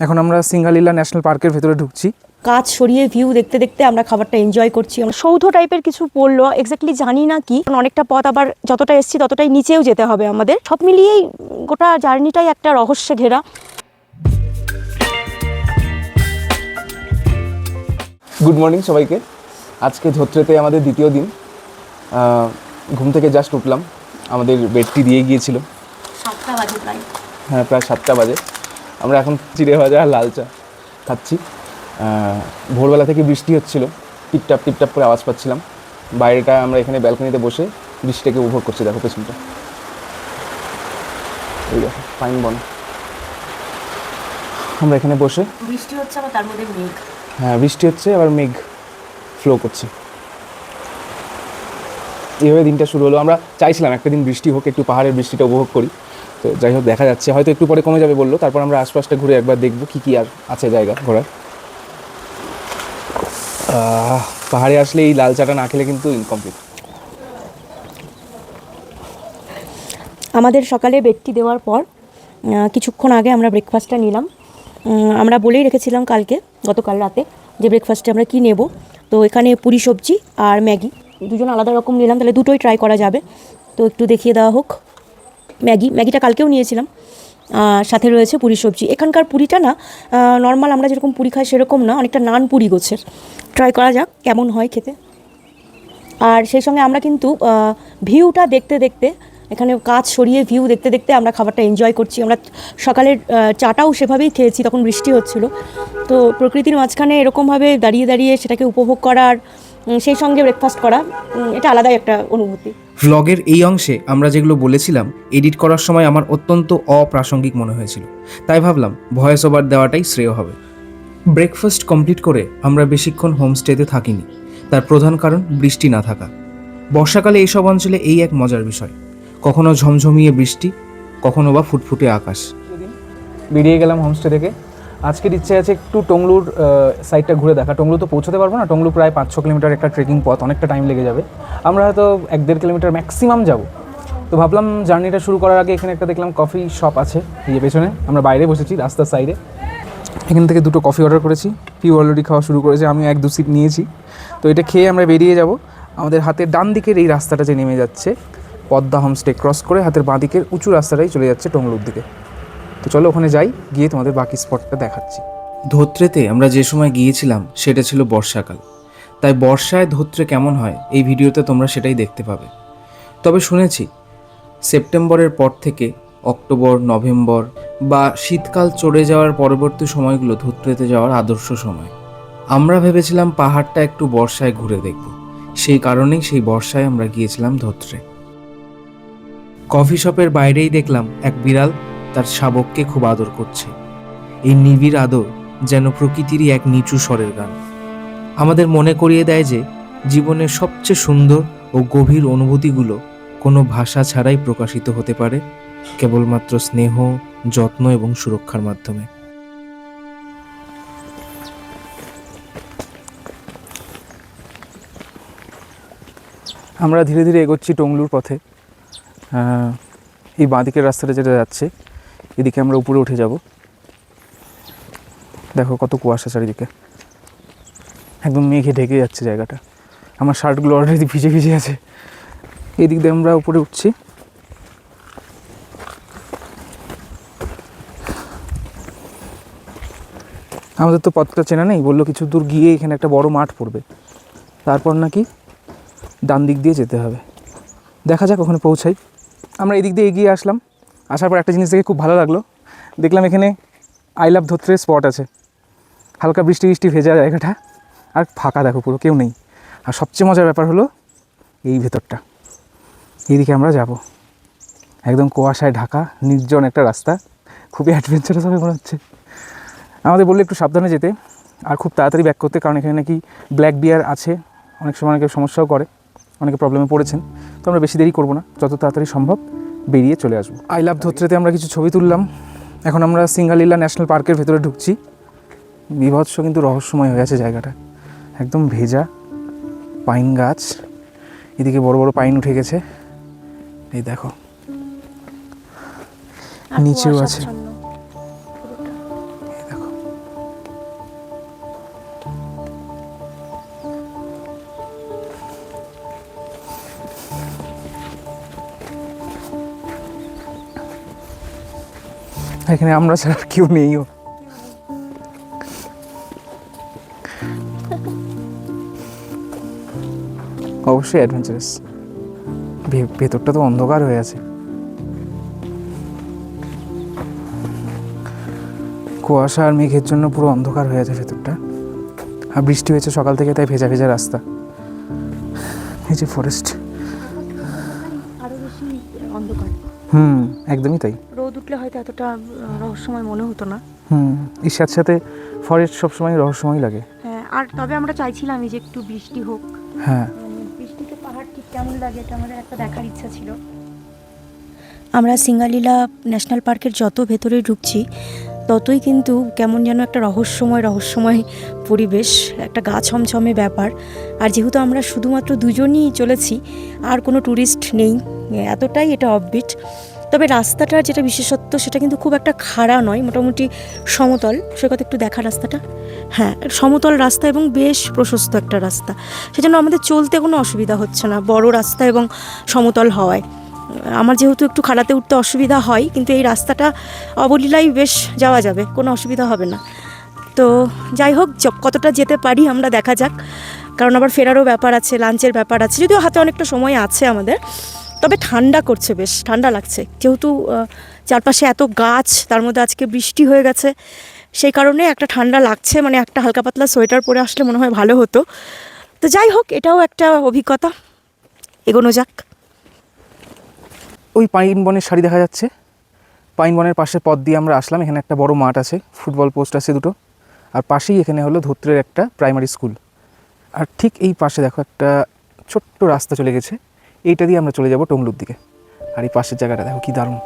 এখন আমরা সিঙ্গালীলা ন্যাশনাল পার্কের ভেতরে ঢুকছি। কাজ সরিয়ে ভিউ দেখতে দেখতে আমরা খাবারটা এনজয় করছি। সৌধ টাইপের কিছু পড়লো, এক্স্যাক্টলি জানি না কি, অনেকটা পথ আবার যতটা এসছি ততটাই নিচেও যেতে হবে আমাদের। সব মিলিয়েই গোটা জার্নিটাই একটা রহস্যে ঘেরা। গুড মর্নিং সবাইকে। আজকে ধোত্রেতে আমাদের দ্বিতীয় দিন। ঘুম থেকে জাস্ট উঠলাম, আমাদের বেডটি দিয়ে গিয়েছিল 7টা বাজে প্রায়। হ্যাঁ, প্রায় 7টা বাজে। আমরা এখন চিড়ে ভাজা আর লাল চা খাচ্ছি। ভোরবেলা থেকে বৃষ্টি হচ্ছিল, টিপটাপ টিপটাপ করে আওয়াজ পাচ্ছিলাম। বাইরেটা আমরা এখানে ব্যালকনিতে বসে বৃষ্টিটাকে উপভোগ করছি। দেখো পেছনটা, এই দেখো পাইন বন। আমরা এখানে বসে, বৃষ্টি হচ্ছে আবার তার মধ্যে মেঘ। হ্যাঁ বৃষ্টি হচ্ছে আবার মেঘ ফ্লো করছে। এইভাবে দিনটা শুরু হলো। আমরা চাইছিলাম একটা দিন বৃষ্টি হোক, একটু পাহাড়ের বৃষ্টিটা উপভোগ করি। তো যাই হোক, দেখা যাচ্ছে হয়তো একটু পরে কমে যাবে বললো। তারপর আমরা আশপাশটা ঘুরে একবার দেখবো কী কী আর আছে জায়গা ঘোরার। পাহাড়ে আসলে এই লাল চাটা না খেলে কিন্তু ইনকমপ্লিট। আমাদের সকালে বেডটি দেওয়ার পর কিছুক্ষণ আগে আমরা ব্রেকফাস্টটা নিলাম। আমরা বলেই রেখেছিলাম গতকাল রাতে যে ব্রেকফাস্টে আমরা কী নেব। তো এখানে পুরি সবজি আর ম্যাগি, দুজন আলাদা রকম নিলাম, তাহলে দুটোই ট্রাই করা যাবে। তো একটু দেখিয়ে দেওয়া হোক। ম্যাগিটা কালকেও নিয়েছিলাম, সাথে রয়েছে পুরি সবজি। এখানকার পুরিটা না নর্মাল আমরা যেরকম পুরি খাই সেরকম না, অনেকটা নান পুরি গোছের। ট্রাই করা যাক কেমন হয় খেতে। আর সেই সঙ্গে আমরা কিন্তু ভিউটা দেখতে দেখতে, এখানে কাজ সরিয়ে ভিউ দেখতে দেখতে আমরা খাবারটা এনজয় করছি। আমরা সকালের চাটাও সেভাবেই খেয়েছি, তখন বৃষ্টি হচ্ছিল। তো প্রকৃতির মাঝখানে এরকমভাবে দাঁড়িয়ে দাঁড়িয়ে সেটাকে উপভোগ করার, সেই সঙ্গে ব্রেকফাস্ট করা, এটা আলাদাই একটা অনুভূতি। ভ্লগের এই অংশে আমরা যেগুলো বলেছিলাম এডিট করার সময় আমার অত্যন্ত অপ্রাসঙ্গিক মনে হয়েছিল, তাই ভাবলাম ভয়েস ওভার দেওয়াটাই শ্রেয় হবে। ব্রেকফাস্ট কমপ্লিট করে আমরা বেশিক্ষণ হোমস্টেতে থাকিনি, তার প্রধান কারণ বৃষ্টি না থাকা। বর্ষাকালে এইসব অঞ্চলে এই এক মজার বিষয়, কখনো ঝমঝমিয়ে বৃষ্টি, কখনো বা ফুটফুটে আকাশ। বেরিয়ে গেলাম হোমস্টে থেকে। আজকের ইচ্ছে আছে একটু টংলুর সাইডটা ঘুরে দেখা। টংলু তো পৌঁছতে পারবো না, টংলু প্রায় 5-6 কিলোমিটার একটা ট্রেকিং পথ, অনেকটা টাইম লেগে যাবে। আমরা হয়তো 1-1.5 কিলোমিটার ম্যাক্সিমাম যাব। তো ভাবলাম জার্নিটা শুরু করার আগে এখানে একটা দেখলাম কফি শপ আছে, এই পেছনে। আমরা বাইরে বসেছি রাস্তার সাইডে, এখান থেকে 2টো কফি অর্ডার করেছি। পিউ অলরেডি খাওয়া শুরু করেছে, আমি 1-2 সিপ নিয়েছি। তো এটা খেয়ে আমরা বেরিয়ে যাব। আমাদের হাতের ডান দিকের এই রাস্তাটা যে নেমে যাচ্ছে পদ্মা হোমস্টে ক্রস করে, হাতের বাঁ দিকের উঁচু রাস্তাটাই চলে যাচ্ছে টংলুর দিকে। তো চলো ওখানে যাই, গিয়ে তোমাদের বাকি স্পটটা দেখাচ্ছি। ধোত্রেতে আমরা যে সময় গিয়েছিলাম সেটা ছিল বর্ষাকাল, তাই বর্ষায় ধোত্রে কেমন হয় এই ভিডিওতে তোমরা সেটাই দেখতে পাবে। তবে শুনেছি সেপ্টেম্বরের পর থেকে অক্টোবর, নভেম্বর বা শীতকাল চলে যাওয়ার পরবর্তী সময়গুলো ধোত্রেতে যাওয়ার আদর্শ সময়। আমরা ভেবেছিলাম পাহাড়টা একটু বর্ষায় ঘুরে দেখব, সেই কারণেই সেই বর্ষায় আমরা গিয়েছিলাম ধোত্রে। কফি শপের বাইরেই দেখলাম এক বিড়াল তার শাবককে খুব আদর করছে। এই নিবিড় আদর যেন প্রকৃতিরই এক নিচু স্বরের গান, আমাদের মনে করিয়ে দেয় যে জীবনের সবচেয়ে সুন্দর ও গভীর অনুভূতিগুলো কোনো ভাষা ছাড়াই প্রকাশিত হতে পারে, কেবলমাত্র স্নেহ, যত্ন এবং সুরক্ষার মাধ্যমে। আমরা ধীরে ধীরে এগোচ্ছি টংলুর পথে। এই বাঁদিকের রাস্তাটা যেটা যাচ্ছে এদিকে আমরা উপরে উঠে যাব। দেখো কত কুয়াশা চারিদিকে, একদম মেঘে ঢেকে যাচ্ছে জায়গাটা। আমার শার্টগুলো অলরেডি ভিজে ভিজে আছে। এই দিক দিয়ে আমরা উপরে উঠছি। আমাদের তো পথটা চেনা নেই, বললো কিছু দূর গিয়ে এখানে একটা বড় মাঠ পড়বে, তারপর নাকি ডান দিক দিয়ে যেতে হবে। দেখা যাক ওখানে পৌঁছাই। আমরা এই দিক দিয়ে এগিয়ে আসলাম। আসার পর একটা জিনিস দেখে খুব ভালো লাগলো, দেখলাম এখানে আই লাভ ধোত্রে স্পট আছে। হালকা বৃষ্টি বৃষ্টি ভেজা জায়গাটা, আর ফাঁকা, দেখো পুরো কেউ নেই। আর সবচেয়ে মজার ব্যাপার হলো এই ভেতরটা, এইদিকে আমরা যাব। একদম কুয়াশায় ঢাকা নির্জন একটা রাস্তা, খুবই অ্যাডভেঞ্চারাস হবে মনে হচ্ছে। আমাদের বললে একটু সাবধানে যেতে আর খুব তাড়াতাড়ি ব্যাক করতে, কারণ এখানে নাকি ব্ল্যাক বিয়ার আছে। অনেক সময় অনেকে সমস্যাও করে, অনেকে প্রবলেমে পড়েছেন। তো আমরা বেশি দেরি করবো না, যত তাড়াতাড়ি সম্ভব বেরিয়ে চলে আসবো। আই লাভ ধোত্রেতে আমরা কিছু ছবি তুললাম। এখন আমরা সিঙ্গালীলা ন্যাশনাল পার্কের ভেতরে ঢুকছি। বিভৎস কিন্তু রহস্যময় হয়ে আছে জায়গাটা, একদম ভেজা পাইন গাছ, এদিকে বড় বড় পাইন উঠে গেছে। এই দেখো নিচেও আছে, এই দেখো এখানে আমরা ছাড়া আর কেউ নেইও। অবশ্যই অ্যাডভেঞ্চারাস। ভেতরটা তো অন্ধকার হয়ে আছে, কুয়াশা আর মেঘের জন্য পুরো অন্ধকার হয়ে আছে ভেতরটা। আর বৃষ্টি হয়েছে সকাল থেকে, তাই ভেজা ভেজা রাস্তা। এই যে ফরেস্ট, আরও বেশি অন্ধকার। একদমই তাই। রোদ উঠলে হয়তো এতটা রহস্যময় মনে হতো না। এর সাথে সাথে ফরেস্ট সবসময় রহস্যময় লাগে। হ্যাঁ, আর তবে আমরা চাইছিলাম যে একটু বৃষ্টি হোক। হ্যাঁ, বৃষ্টিতে পাহাড় ঠিক কেমন লাগে এটা আমাদের একটা দেখার ইচ্ছা ছিল। আমরা সিঙ্গালীলা ন্যাশনাল পার্কের যত ভেতরে ঢুকছি ততই কিন্তু কেমন যেন একটা রহস্যময় পরিবেশ, একটা গা ছমছমে ব্যাপার। আর যেহেতু আমরা শুধুমাত্র দুজনই চলেছি, আর কোনো ট্যুরিস্ট নেই, এতটাই এটা অফবিট। তবে রাস্তাটার যেটা বিশেষত্ব সেটা কিন্তু খুব একটা খাড়া নয়, মোটামুটি সমতল। সে কথা একটু দেখা রাস্তাটা, হ্যাঁ সমতল রাস্তা এবং বেশ প্রশস্ত একটা রাস্তা, সেজন্য আমাদের চলতে কোনো অসুবিধা হচ্ছে না, বড় রাস্তা এবং সমতল হওয়ায়। আমার যেহেতু একটু খাড়াতে উঠতে অসুবিধা হয়, কিন্তু এই রাস্তাটা অবলীলাই বেশ যাওয়া যাবে, কোনো অসুবিধা হবে না। তো যাই হোক, কতটা যেতে পারি আমরা দেখা যাক, কারণ আবার ফেরারও ব্যাপার আছে, লাঞ্চের ব্যাপার আছে, যদিও হাতে অনেকটা সময় আছে আমাদের। তবে ঠান্ডা করছে, বেশ ঠান্ডা লাগছে, যেহেতু চারপাশে এত গাছ, তার মধ্যে আজকে বৃষ্টি হয়ে গেছে, সেই কারণে একটা ঠান্ডা লাগছে। মানে একটা হালকা পাতলা সোয়েটার পরে আসলে মনে হয় ভালো হতো। তো যাই হোক, এটাও একটা অভিজ্ঞতা, এগোনো যাক। ওই পাইন বনের শাড়ি দেখা যাচ্ছে, পাইন বনের পাশের পথ দিয়ে আমরা আসলাম। এখানে একটা বড় মাঠ আছে, ফুটবল পোস্ট আছে দুটো, আর পাশেই এখানে হলো ধোত্রের একটা প্রাইমারি স্কুল। আর ঠিক এই পাশে দেখো একটা ছোট্ট রাস্তা চলে গেছে, এইটা দিয়ে আমরা চলে যাব টংলুর দিকে। আর এই পাশের জায়গাটা দেখো কি দারুণ।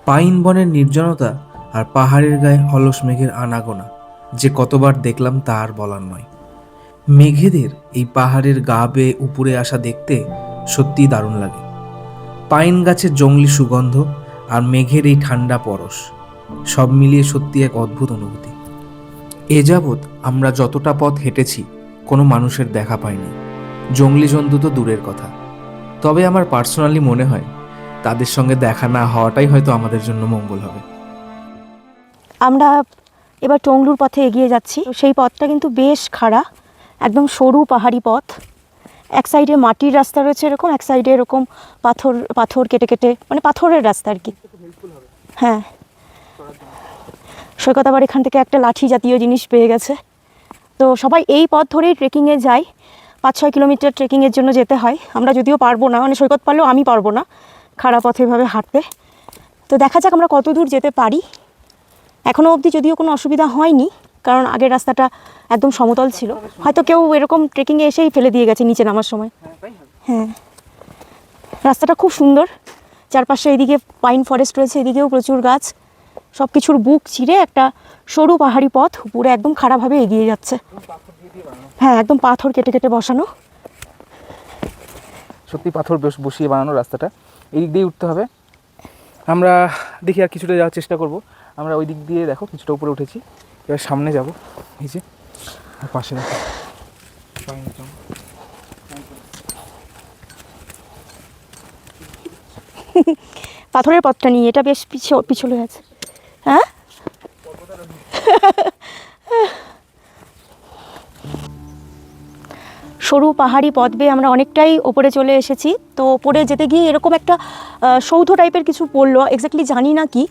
পাইন বনের নির্জনতা আর পাহাড়ের গায়ে অলস মেঘের আনাগোনা যে কতবার দেখলাম তা আর বলার নয়। মেঘেদের এই পাহাড়ের গা বেয়ে উপরে আসা দেখতে সত্যিই দারুণ লাগে। পাইন গাছের জংলি সুগন্ধ আর মেঘের এই ঠান্ডা পরশ, সব মিলিয়ে সত্যি এক অদ্ভুত অনুভূতি। এ যাবৎ আমরা যতটা পথ হেঁটেছি কোনো মানুষের দেখা পাইনি, জংলি জন্তু তো দূরের কথা। তবে আমার পার্সোনালি মনে হয় তাদের সঙ্গে দেখা না হওয়াটাই হয়তো আমাদের জন্য মঙ্গল হবে। আমরা এবার টংলুর পথে এগিয়ে যাচ্ছি। সেই পথটা কিন্তু বেশ খাড়া, একদম সরু পাহাড়ি পথ। এক সাইডে মাটির রাস্তা রয়েছে এরকম, এক সাইডে এরকম পাথর কেটে কেটে, মানে পাথরের রাস্তা আর কি। হ্যাঁ, সৈকত আবার এখান থেকে একটা লাঠি জাতীয় জিনিস পেয়ে গেছে। তো সবাই এই পথ ধরেই ট্রেকিংয়ে যায়, 5-6 কিলোমিটার ট্রেকিংয়ের জন্য যেতে হয়। আমরা যদিও পারবো না, মানে সৈকত পারলেও আমি পারবো না খাড়া পথে এভাবে হাঁটতে। তো দেখা যাক আমরা কত দূর যেতে পারি। এখনও অবধি যদিও কোনো অসুবিধা হয়নি, কারণ আগের রাস্তাটা একদম সমতল ছিল। হয়তো কেউ এরকম ট্রেকিংয়ে এসেই ফেলে দিয়ে গেছে নিচে নামার সময়। হ্যাঁ, রাস্তাটা খুব সুন্দর, চারপাশে এদিকে পাইন ফরেস্ট রয়েছে, এদিকেও প্রচুর গাছ, সব কিছুর বুক চিরে একটা সরু পাহাড়ি পথ উপরে একদম খাড়াভাবে এগিয়ে যাচ্ছে। হ্যাঁ, একদম পাথর কেটে কেটে বসানো, সত্যি পাথর বসিয়ে বানানো রাস্তাটা। এই দিক দিয়ে উঠতে হবে। আমরা দেখি আর কিছুটা যাওয়ার চেষ্টা করব। আমরা ওই দিক দিয়ে দেখো কিছুটা উপরে উঠেছি, এবার সামনে যাব। এই যে পাশে দেখো পাথরের পথটা নিয়ে এটা বেশ পিছলে আছে। হ্যাঁ, সরু পাহাড়ি পথ বেয়ে আমরা অনেকটাই ওপরে চলে এসেছি। তো ওপরে যেতে গিয়ে এরকম একটা সৌধ টাইপের কিছু পড়লো, এক্স্যাক্টলি জানি না কি,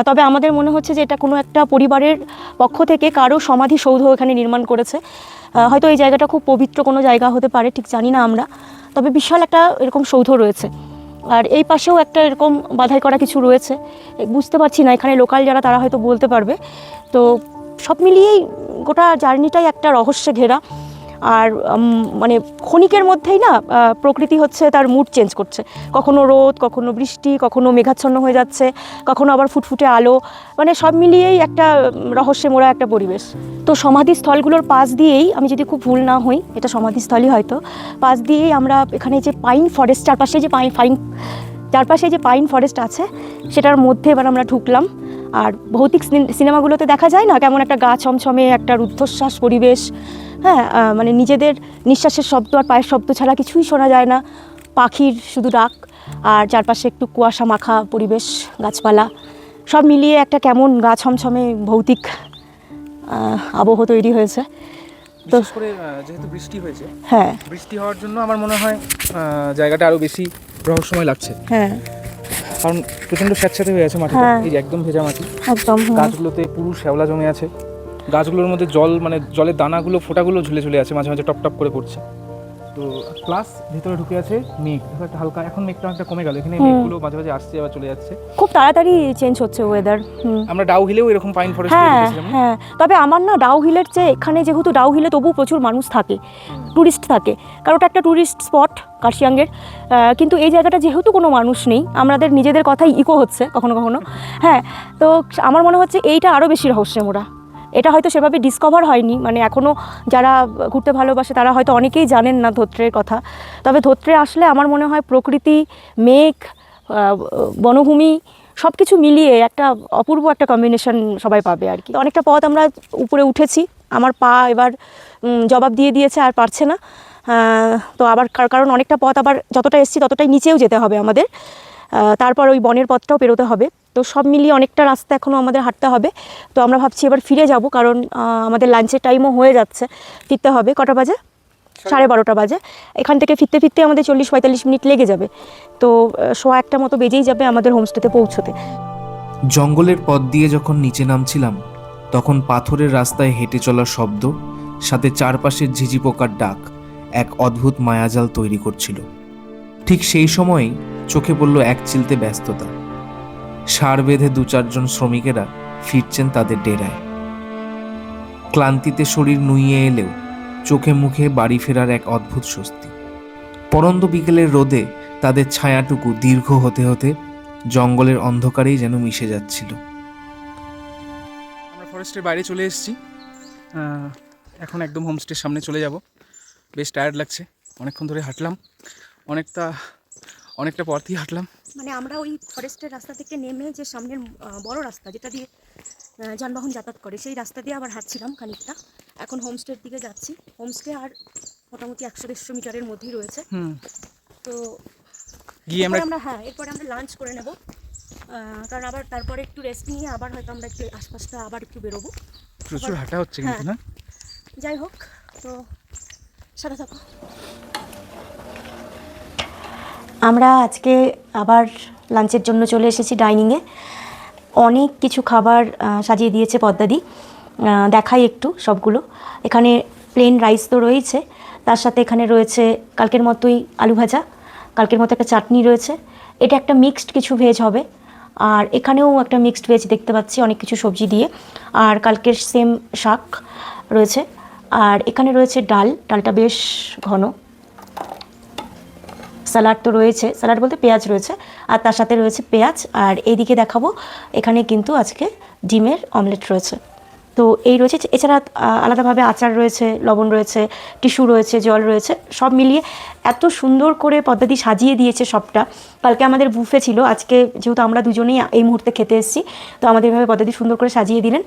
তবে আমাদের মনে হচ্ছে যে এটা কোনো একটা পরিবারের পক্ষ থেকে কারো সমাধি সৌধ এখানে নির্মাণ করেছে। হয়তো এই জায়গাটা খুব পবিত্র কোনো জায়গা হতে পারে, ঠিক জানি না আমরা, তবে বিশাল একটা এরকম সৌধ রয়েছে। আর এই পাশেও একটা এরকম বাধাই করা কিছু রয়েছে, বুঝতে পারছি না, এখানে লোকাল যারা তারা হয়তো বলতে পারবে। তো সব মিলিয়েই গোটা জার্নিটাই একটা রহস্যে ঘেরা। আর মানে ক্ষণিকের মধ্যেই না প্রকৃতি হচ্ছে তার মুড চেঞ্জ করছে, কখনো রোদ, কখনো বৃষ্টি, কখনো মেঘাচ্ছন্ন হয়ে যাচ্ছে, কখনো আবার ফুটফুটে আলো, মানে সব মিলিয়েই একটা রহস্যে মোড়া একটা পরিবেশ। তো সমাধিস্থলগুলোর পাশ দিয়েই, আমি যদি খুব ভুল না হই এটা সমাধিস্থলই হয়তো, পাশ দিয়েই আমরা এখানে যে পাইন ফরেস্ট, চারপাশে যে পাইন ফরেস্ট আছে সেটার মধ্যে এবার আমরা ঢুকলাম। আর ভৌতিক সিনেমাগুলোতে দেখা যায় না কেমন একটা গা ছমছমে একটা রুদ্ধশ্বাস পরিবেশ, হ্যাঁ, মানে নিজেদের নিঃশ্বাসের শব্দ আর পায়ের শব্দ ছাড়া কিছুই শোনা যায় না, পাখির শুধু ডাক, আর চারপাশে একটু কুয়াশা মাখা পরিবেশ, গাছপালা সব মিলিয়ে একটা কেমন গা ছমছমে ভৌতিক আবহ তৈরি হয়েছে। বিশেষ করে যেহেতু বৃষ্টি হয়েছে, হ্যাঁ বৃষ্টি হওয়ার জন্য আমার মনে হয় জায়গাটা আরও বেশি রহস্যময় লাগছে, হ্যাঁ কারণ প্রচণ্ড স্যাঁতস্যাঁতে হয়ে আছে মাটিটা, হ্যাঁ। এই যে একদম ভেজা মাটি, একদম। গাছগুলোতে পুরো শ্যাওলা জমে আছে, গাছগুলোর মধ্যে জল মানে জলের দানাগুলো ফোঁটাগুলো ঝুলে ঝুলে আছে, মাঝে মাঝে টপ টপ করে পড়ছে। তো প্লাস ভিতরে ঢুকে আছে মেঘ, দেখো একটা হালকা, এখন মেঘটা অনেকটা কমে গেল, এখানে মেঘগুলো মাঝে মাঝে আসছে আবার চলে যাচ্ছে। খুব তাড়াতাড়ি চেঞ্জ হচ্ছে ওয়েদার। আমরা ডাউ হিলেও এরকম পাইন ফরেস্ট হ্যাঁ দেখেছিলাম না? হ্যাঁ, তবে আমার না ডাউ হিলের চেয়ে এখানে যেহেতু ডাউ হিলে তবু প্রচুর মানুষ থাকে, ট্যুরিস্ট থাকে, কারণ ওটা একটা ট্যুরিস্ট স্পট কার্শিয়াংয়ের। কিন্তু এই জায়গাটা যেহেতু কোনো মানুষ নেই, আমাদের নিজেদের কথাই ইকো হচ্ছে কখনো কখনো। হ্যাঁ, তো আমার মনে হচ্ছে এইটা আরও বেশি রহস্যময়। এটা হয়তো সেভাবে ডিসকভার হয়নি, মানে এখনও যারা ঘুরতে ভালোবাসে তারা হয়তো অনেকেই জানেন না ধোত্রের কথা। তবে ধোত্রে আসলে আমার মনে হয় প্রকৃতি, মেঘ, বনভূমি সব কিছু মিলিয়ে একটা অপূর্ব একটা কম্বিনেশন সবাই পাবে আর কি। অনেকটা পথ আমরা উপরে উঠেছি, আমার পা এবার জবাব দিয়ে দিয়েছে, আর পারছে না। তো আবার কারণ অনেকটা পথ আবার যতটা এসেছি ততটাই নিচেও যেতে হবে আমাদের, তারপর ওই বনের পথটাও পেরোতে হবে। তো সব মিলিয়ে অনেকটা রাস্তা এখনও আমাদের হাঁটতে হবে। তো আমরা ভাবছি এবার ফিরে যাব, কারণ আমাদের লাঞ্চের টাইমও হয়ে যাচ্ছে, ফিরতে হবে। কটা বাজে? 12:30 বাজে। এখান থেকে ফিরতে ফিরতে আমাদের 40-45 মিনিট লেগে যাবে। তো 1:15 মতো বেজেই যাবে আমাদের হোমস্টেতে পৌঁছতে। জঙ্গলের পথ দিয়ে যখন নিচে নামছিলাম, তখন পাথরের রাস্তায় হেঁটে চলার শব্দ, সাথে চারপাশের ঝিঝি পোকার ডাক এক অদ্ভুত মায়াজাল তৈরি করছিল। ঠিক সেই সময়ই চোখে পড়ল এক চিলতে ব্যস্ততা। সার বেঁধে 2-4 জন শ্রমিকেরা ফিরছেন তাদের ডেরায়। ক্লান্তিতে শরীর নুইয়ে এলেও চোখে মুখে বাড়ি ফেরার এক অদ্ভুত স্বস্তি। পরন্ত বিকেলের রোদে তাদের ছায়াটুকু দীর্ঘ হতে হতে জঙ্গলের অন্ধকারেই যেন মিশে যাচ্ছিল। আমরা ফরেস্টের বাইরে চলে এসেছি, এখন একদম হোমস্টের সামনে চলে যাব। বেশ টায়ার্ড লাগছে, অনেকক্ষণ ধরে হাঁটলাম, অনেকটা পথই হাঁটলাম। মানে আমরা ওই ফরেস্টের রাস্তা থেকে নেমে যে সামনের বড় রাস্তা যেটা দিয়ে যানবাহন যাতায়াত করে, সেই রাস্তা দিয়ে আবার হাঁটছিলাম খানিকটা। এখন হোমস্টের দিকে যাচ্ছি। হোমস্টে আর মোটামুটি 100-150 মিটারের মধ্যেই রয়েছে। তো গিয়ে আমরা এরপরে আমরা লাঞ্চ করে নেব, কারণ আবার তারপরে একটু রেস্ট নিয়ে আবার হয়তো আমরা একটু আশপাশটা আবার একটু বেরোবো। প্রচুর হাঁটা হচ্ছে কিন্তু না? যাই হোক, তো সাথে থাকো। আমরা আজকে আবার লাঞ্চের জন্য চলে এসেছি ডাইনিংয়ে। অনেক কিছু খাবার সাজিয়ে দিয়েছে পদ্মাদি, দেখাই একটু সবগুলো। এখানে প্লেন রাইস তো রয়েছে, তার সাথে এখানে রয়েছে কালকের মতোই আলু ভাজা, কালকের মতো একটা চাটনি রয়েছে। এটা একটা মিক্সড কিছু ভেজ হবে, আর এখানেও একটা মিক্সড ভেজ দেখতে পাচ্ছি অনেক কিছু সবজি দিয়ে, আর কালকের সেম শাক রয়েছে। আর এখানে রয়েছে ডালটা বেশ ঘন। স্যালাড তো রয়েছে, স্যালাড বলতে পেঁয়াজ রয়েছে, আর তার সাথে রয়েছে পেঁয়াজ। আর এইদিকে দেখাবো, এখানে কিন্তু আজকে ডিমের অমলেট রয়েছে। তো এই রয়েছে, এছাড়া আলাদাভাবে আচার রয়েছে, লবণ রয়েছে, টিস্যু রয়েছে, জল রয়েছে, সব মিলিয়ে এত সুন্দর করে পদ্ধতি সাজিয়ে দিয়েছে সবটা। কালকে আমাদের বুফে ছিল, আজকে যেহেতু আমরা দুজনেই এই মুহূর্তে খেতে এসেছি, তো আমাদের এভাবে পদ্ধতি সুন্দর করে সাজিয়ে দিলেন।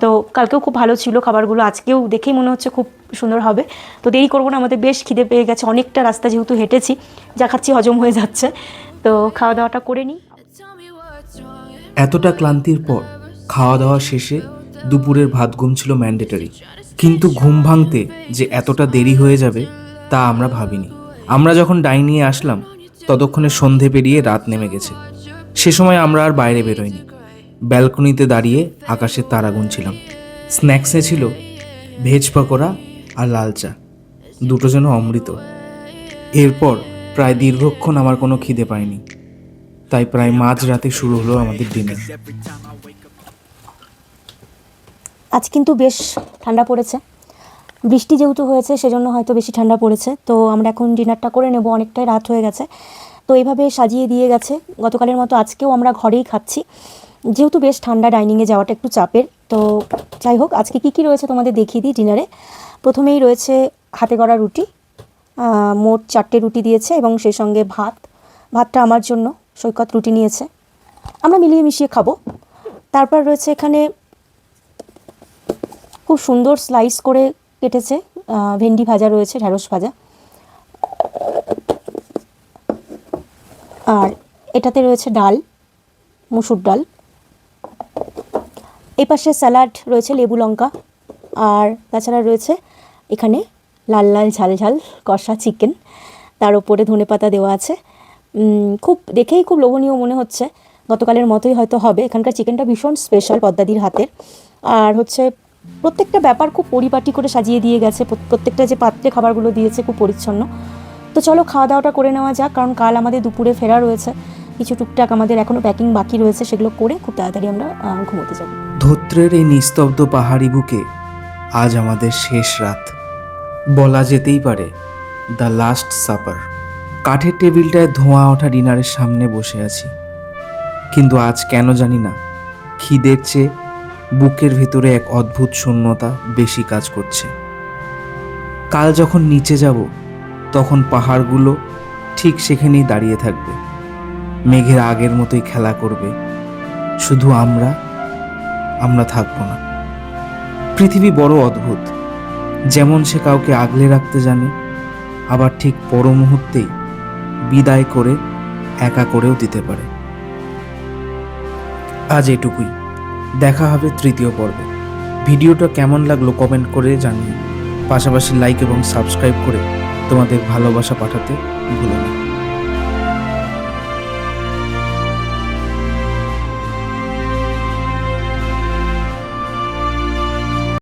তো কালকেও খুব ভালো ছিল খাবারগুলো, আজকেও দেখেই মনে হচ্ছে খুব সুন্দর হবে। তো দেরি করবো না, আমাদের বেশ খিদে পেয়ে গেছে, অনেকটা রাস্তা যেহেতু হেঁটেছি, যা খাচ্ছি হজম হয়ে যাচ্ছে। তো খাওয়া দাওয়াটা করে নিই। এতটা ক্লান্তির পর খাওয়া দাওয়া শেষে দুপুরের ভাত ঘুম ছিল ম্যান্ডেটরি, কিন্তু ঘুম ভাঙতে যে এতটা দেরি হয়ে যাবে তা আমরা ভাবিনি। আমরা যখন ডাইনিংয়ে আসলাম ততক্ষণে সন্ধে পেরিয়ে রাত নেমে গেছে। সে সময় আমরা আর বাইরে বেরোইনি, ব্যালকনিতে দাঁড়িয়ে আকাশের তারা গুনছিলাম। স্ন্যাক্সে ছিল ভেজ পকোড়া আর লাল চা, দুটো যেন অমৃত। এরপর প্রায় দীর্ঘক্ষণ আমার কোনো খিদে পায়নি, তাই প্রায় মাঝরাতে শুরু হলো আমাদের ডিনার। আজ কিন্তু বেশ ঠান্ডা পড়েছে, বৃষ্টি যেহেতু হয়েছে সেজন্য হয়তো বেশি ঠান্ডা পড়েছে। তো আমরা এখন ডিনারটা করে নেব, অনেকটাই রাত হয়ে গেছে। তো এইভাবে সাজিয়ে দিয়ে গেছে, গতকালের মতো আজকেও আমরা ঘরেই খাচ্ছি, যেহেতু বেশ ঠান্ডা, ডাইনিংয়ে যাওয়াটা একটু চাপের। তো যাই হোক, আজকে কী রয়েছে তোমাদের দেখিয়ে দিই ডিনারে। প্রথমেই রয়েছে হাতে গড়া রুটি, মোট 4টে রুটি দিয়েছে, এবং সেই সঙ্গে ভাতটা আমার জন্য, সৈকত রুটি নিয়েছে, আমরা মিলিয়ে মিশিয়ে খাবো। তারপর রয়েছে এখানে খুব সুন্দর স্লাইস করে কেটেছে ভেন্ডি ভাজা রয়েছে, ঢ্যাঁড়স ভাজা। আর এটাতে রয়েছে ডাল, মুসুর ডাল। এই পাশে স্যালাড রয়েছে, লেবু লঙ্কা, আর তাছাড়া রয়েছে এখানে লাল লাল ঝাল ঝাল কষা চিকেন, তার ওপরে ধনেপাতা দেওয়া আছে। খুব দেখেই খুব লোভনীয় মনে হচ্ছে, গতকালের মতোই হয়তো হবে। এখানকার চিকেনটা ভীষণ স্পেশাল পদ্মাদির হাতের। আর হচ্ছে প্রত্যেকটা ব্যাপার খুব পরিপাটি করে সাজিয়ে দিয়ে গেছে, প্রত্যেকটা যে পাত্রে খাবারগুলো দিয়েছে খুব পরিচ্ছন্ন। তো চলো খাওয়া দাওয়াটা করে নেওয়া যাক, কারণ কাল আমাদের দুপুরে ফেরা রয়েছে, কিছু টুকটাক আমাদের এখনও প্যাকিং বাকি রয়েছে, সেগুলো করে খুব তাড়াতাড়ি আমরা ঘুমোতে যাব। ধোত্রের এই নিস্তব্ধ পাহাড়ি বুকে আজ আমাদের শেষ রাত, বলা যেতেই পারে দ্য লাস্ট সাপার। কাঠের টেবিলটায় ধোঁয়া ওঠা ডিনারের সামনে বসে আছি, কিন্তু আজ কেন জানি না খিদের চেয়ে বুকের ভেতরে এক অদ্ভুত শূন্যতা বেশি কাজ করছে। কাল যখন নিচে যাব তখন পাহাড়গুলো ঠিক সেখানেই দাঁড়িয়ে থাকবে, মেঘের আগের মতোই খেলা করবে, শুধু আমরা থাকবো না। পৃথিবী বড় অদ্ভুত, যেমন সে কাউকে আগলে রাখতে জানে, আবার ঠিক পর মুহূর্তেই বিদায় করে একা করেও দিতে পারে। আজ এটুকুই, দেখা হবে তৃতীয় পর্বে। ভিডিওটা কেমন লাগলো কমেন্ট করে জানিয়ে, পাশাপাশি লাইক এবং সাবস্ক্রাইব করে তোমাদের ভালোবাসা পাঠাতে ভুলো না।